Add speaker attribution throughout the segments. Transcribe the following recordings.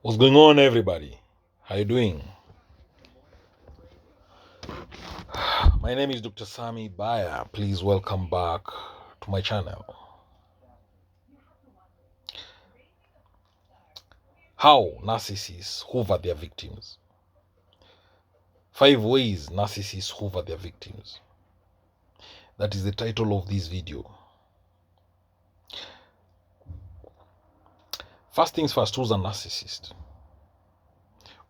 Speaker 1: What's going on, everybody? How you doing? My name is Dr. Baya. Please welcome back to my channel. How narcissists hoover their victims. 5 ways narcissists hoover their victims. That is the title of this video. First things first, who's a narcissist?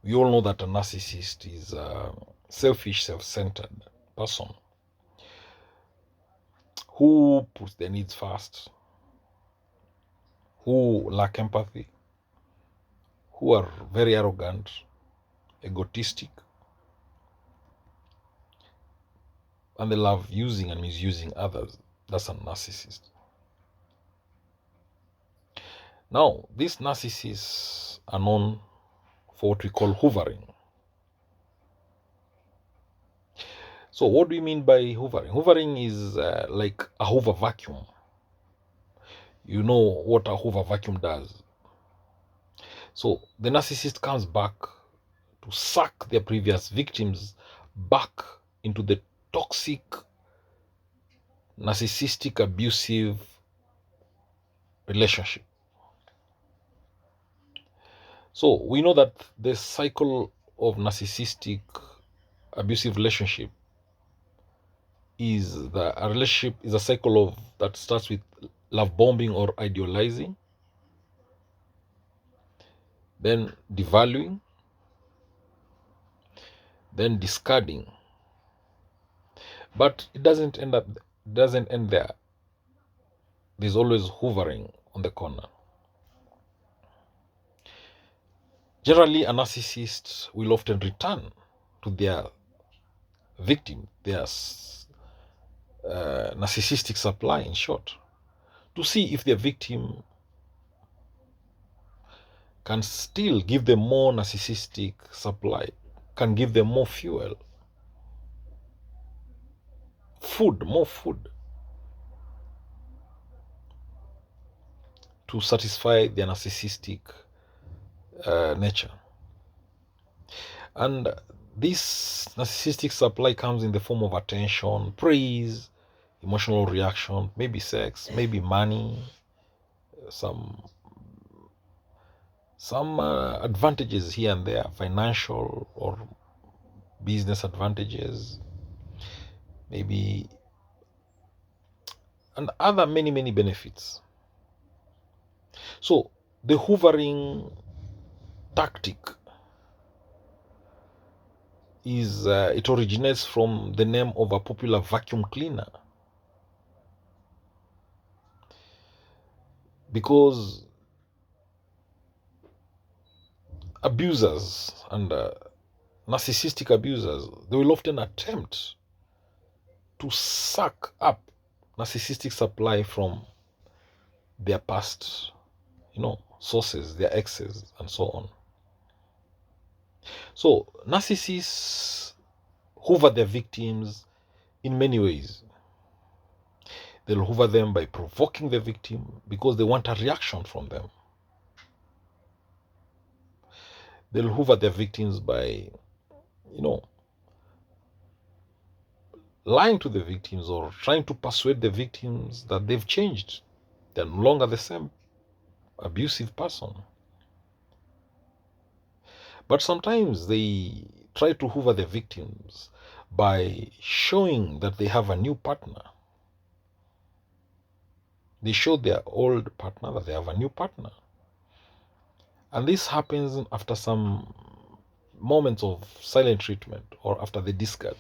Speaker 1: We all know that a narcissist is a selfish, self-centered person who puts their needs first, who lack empathy, who are very arrogant, egotistic, and they love using and misusing others. That's a narcissist. Now, these narcissists are known for what we call hoovering. So what do we mean by hoovering? Hoovering is like a hoover vacuum. You know what a hoover vacuum does. So the narcissist comes back to suck their previous victims back into the toxic, narcissistic, abusive relationship. So we know that the cycle of narcissistic abusive relationship is a relationship is a cycle of that starts with love bombing or idealizing, then devaluing, then discarding. But it doesn't end there. There's always hoovering on the corner. Generally, a narcissist will often return to their victim, their narcissistic supply, in short, to see if their victim can still give them more narcissistic supply, can give them more fuel, more food to satisfy their narcissistic nature. And this narcissistic supply comes in the form of attention, praise, emotional reaction, maybe sex, maybe money, some advantages here and there, financial or business advantages, maybe, and other many benefits. So the hoovering tactic is it originates from the name of a popular vacuum cleaner, because abusers and narcissistic abusers, they will often attempt to suck up narcissistic supply from their past, sources, their exes, and so on. So narcissists hoover their victims in many ways. They'll hoover them by provoking the victim because they want a reaction from them. They'll hoover their victims by, lying to the victims or trying to persuade the victims that they've changed. They're no longer the same abusive person. But sometimes they try to hoover the victims by showing that they have a new partner. They show their old partner that they have a new partner. And this happens after some moments of silent treatment or after the discard.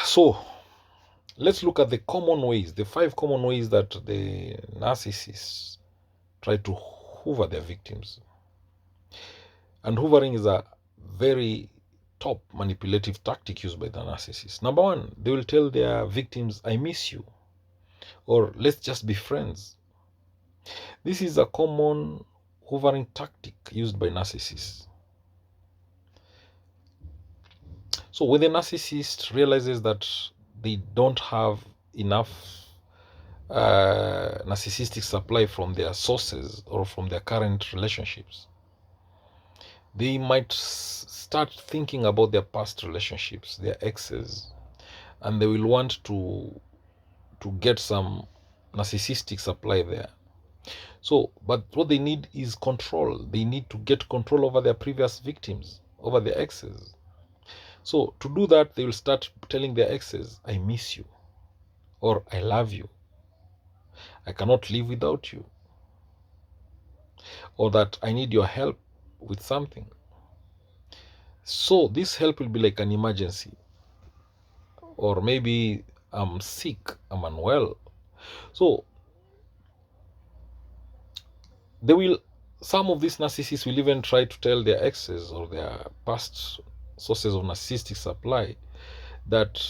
Speaker 1: So let's look at the common ways, the 5 common ways that the narcissists try to hoover their victims. And hoovering is a very top manipulative tactic used by the narcissist. Number 1, they will tell their victims, I miss you, or let's just be friends. This is a common hoovering tactic used by narcissists. So when the narcissist realizes that they don't have enough narcissistic supply from their sources or from their current relationships. They might start thinking about their past relationships, their exes, and they will want to get some narcissistic supply there. So, but what they need is control. They need to get control over their previous victims, over their exes. So to do that, they will start telling their exes, I miss you, or I love you, I cannot live without you, or that I need your help with something. So this help will be like an emergency, or maybe I'm sick, I'm unwell. So they will, some of these narcissists will even try to tell their exes or their past sources of narcissistic supply that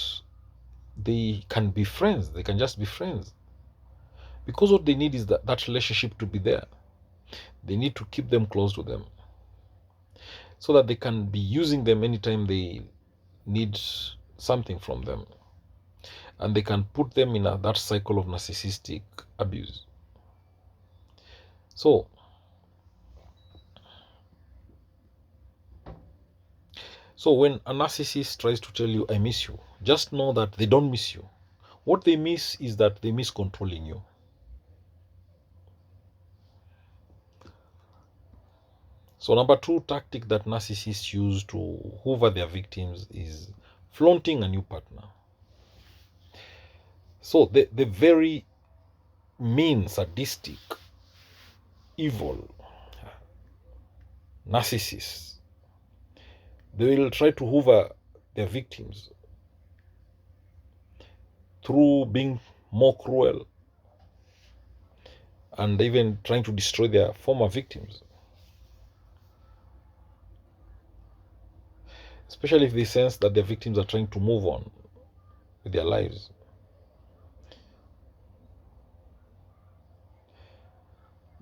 Speaker 1: they can be friends, they can just be friends. Because what they need is that relationship to be there. They need to keep them close to them so that they can be using them anytime they need something from them. And they can put them in that cycle of narcissistic abuse. So when a narcissist tries to tell you, I miss you, just know that they don't miss you. What they miss is that they miss controlling you. So number 2 tactic that narcissists use to hoover their victims is flaunting a new partner. So the very mean, sadistic, evil narcissists, they will try to hoover their victims through being more cruel and even trying to destroy their former victims. Especially if they sense that their victims are trying to move on with their lives.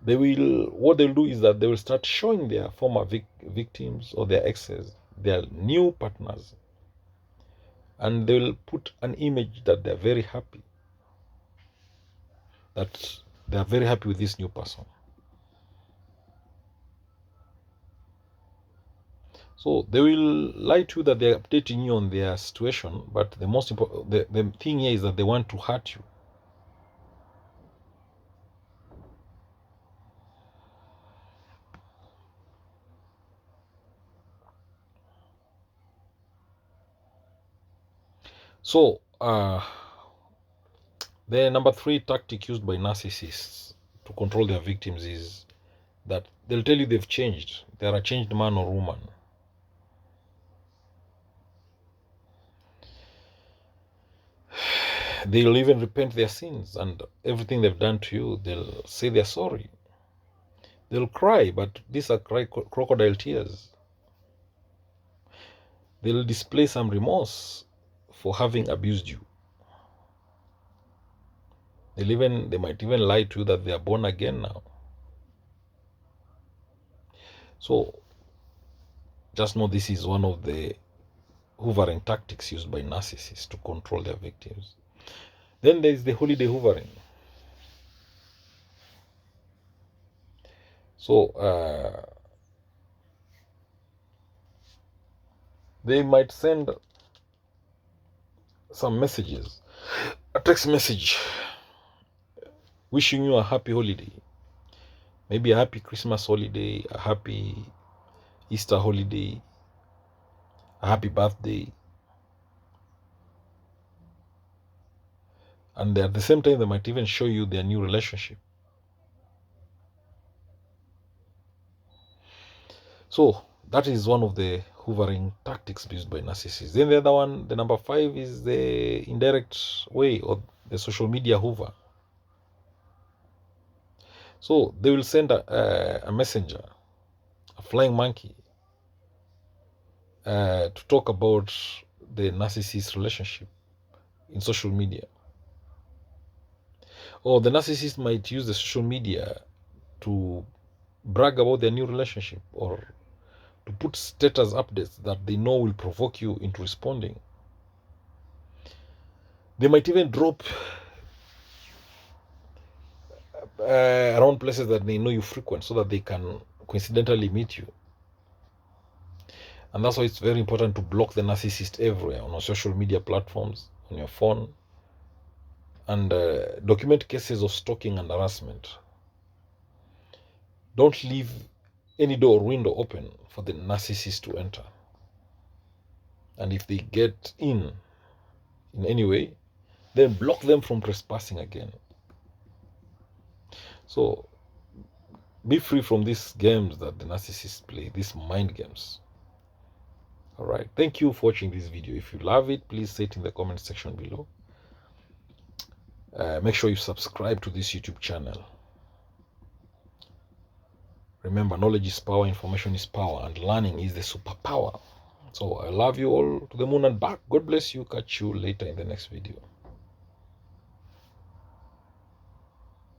Speaker 1: What they'll do is that they will start showing their former victims or their exes their new partners, and they will put an image that they're very happy, that they are very happy with this new person. So they will lie to you that they're updating you on their situation, but the most important, the thing here is that they want to hurt you. So the number 3 tactic used by narcissists to control their victims is that they'll tell you they've changed. They're a changed man or woman. They'll even repent their sins and everything they've done to you. They'll say they're sorry. They'll cry, but these are crocodile tears. They'll display some remorse for having abused you. They might even lie to you that they are born again now. So just know this is one of the hoovering tactics used by narcissists to control their victims. Then there is the holiday hoovering. So they might send some messages, a text message wishing you a happy holiday, maybe a happy Christmas holiday, a happy Easter holiday, a happy birthday. And at the same time, they might even show you their new relationship. So that is one of the hoovering tactics used by narcissists. Then the other one, the number 5, is the indirect way, or the social media hoover. So they will send a messenger, a flying monkey, to talk about the narcissist relationship in social media. Or the narcissist might use the social media to brag about their new relationship, or to put status updates that they know will provoke you into responding. They might even drop around places that they know you frequent so that they can coincidentally meet you. And that's why it's very important to block the narcissist everywhere, on our social media platforms, on your phone, and document cases of stalking and harassment. Don't leave any door or window open for the narcissist to enter. And if they get in any way, then block them from trespassing again. So be free from these games that the narcissists play, these mind games. All right. Thank you for watching this video. If you love it, please say it in the comment section below. Make sure you subscribe to this YouTube channel. Remember, knowledge is power, information is power, and learning is the superpower. So I love you all to the moon and back. God bless you. Catch you later in the next video.